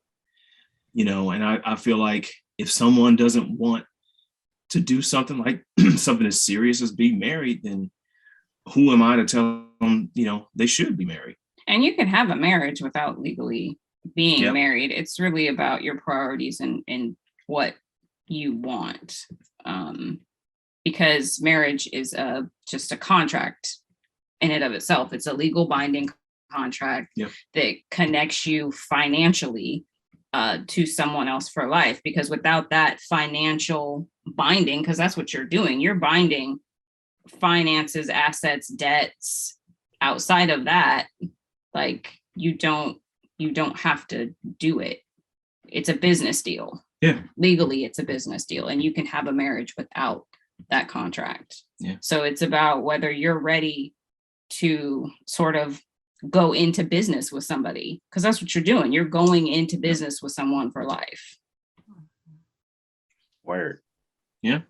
you know, and I feel like if someone doesn't want to do something like something as serious as be married, then who am I to tell them, you know, they should be married? And you can have a marriage without legally being married. It's really about your priorities and what you want. Because marriage is just a contract in and of itself. It's a legal binding contract that connects you financially to someone else for life. Because without that financial binding, because that's what you're doing, you're binding finances, assets, debts. Outside of that, like you don't have to do it. It's a business deal. Yeah. Legally, it's a business deal, and you can have a marriage without that contract. Yeah. So it's about whether you're ready to sort of go into business with somebody, because that's what you're doing. You're going into business with someone for life. Word. Yeah.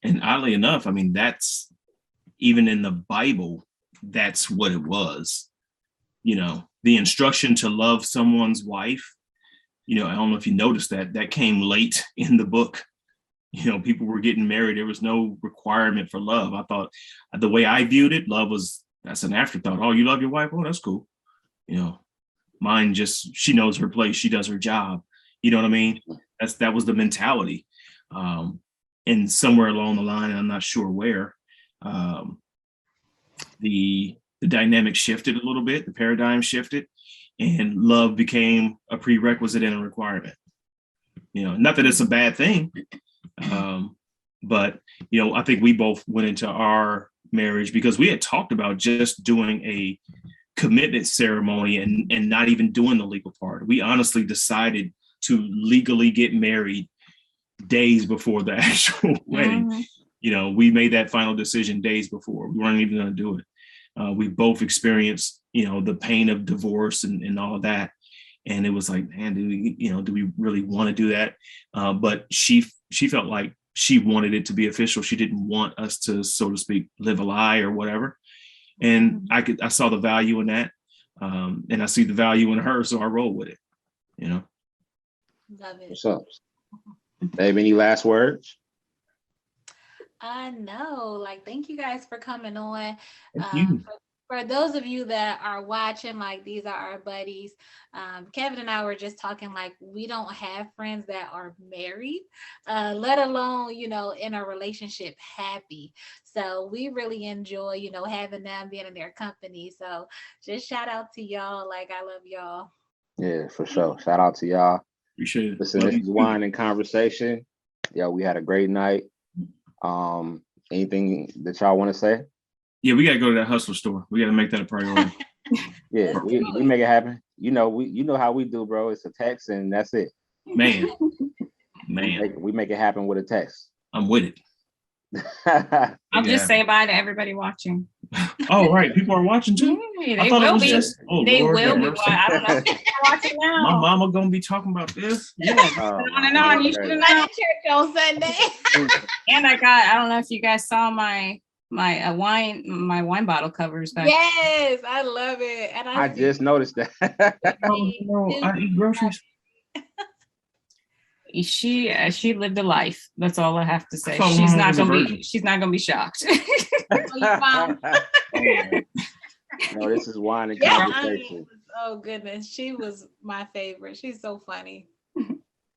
And oddly enough, I mean, that's even in the Bible, that's what it was. You know, the instruction to love someone's wife, you know, I don't know if you noticed that came late in the book. people were getting married. There was no requirement for love. I thought the way I viewed it, that's an afterthought. Oh, you love your wife? Oh, that's cool. Mine she knows her place. She does her job. You know what I mean? That was the mentality. And somewhere along the line, and I'm not sure where, the dynamic shifted a little bit, the paradigm shifted, and love became a prerequisite and a requirement. Not that it's a bad thing, but I think we both went into our marriage because we had talked about just doing a commitment ceremony and not even doing the legal part. We honestly decided to legally get married days before the actual wedding. We made that final decision days before. We weren't even going to do it. We both experienced, the pain of divorce and all of that. And it was like, man, do we really want to do that? But she felt like she wanted it to be official. She didn't want us to, so to speak, live a lie or whatever. And I saw the value in that. And I see the value in her. So I roll with it, Love it. What's up? Babe, any last words? No, thank you guys for coming on. Thank you. For those of you that are watching, these are our buddies. Kevin and I were just talking, we don't have friends that are married, let alone, in a relationship happy. So we really enjoy, having them, being in their company. So just shout out to y'all. I love y'all. Yeah, for sure. Shout out to y'all. Appreciate it. Listen, this is Wine and Conversation. Yeah, we had a great night. Anything that y'all want to say? Yeah, we gotta go to that hustler store. We gotta make that a priority. Yeah, we make it happen. You know how we do, bro. It's a text and that's it. Man. We make it happen with a text. I'm with it. I'll just say bye to everybody watching. Oh, right. People are watching too? They will be. They will be. I don't know if they're watching now. My mama gonna be talking about this. Yeah. On and on. You should have known. Church on Sunday. And I don't know if you guys saw my wine bottle covers back. Yes, I love it. And I just noticed that. I eat groceries. She lived a life. That's all I have to say. She's not gonna be shocked. No, this is Wine and Conversation. Oh goodness, she was my favorite. She's so funny.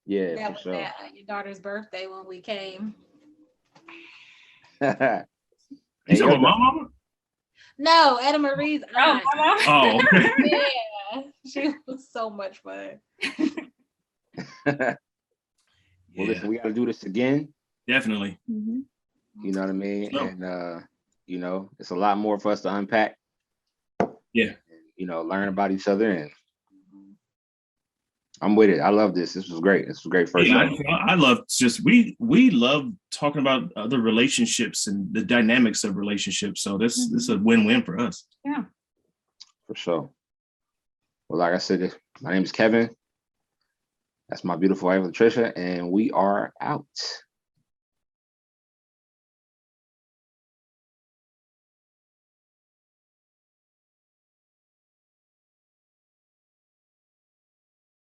Yeah, that was sure. Your daughter's birthday when we came. You talking about my mama? No, Etta Marie's aunt. Oh, okay. Yeah, she was so much fun. Well, listen, we got to do this again. Definitely. You know what I mean? Sure. And, it's a lot more for us to unpack. Yeah. And, learn about each other. And I'm with it. I love this. This was great. This was great first time. I love we love talking about other relationships and the dynamics of relationships. So this is a win-win for us. Yeah. For sure. Well, like I said, my name is Kevin. That's my beautiful wife, Latricia, and we are out.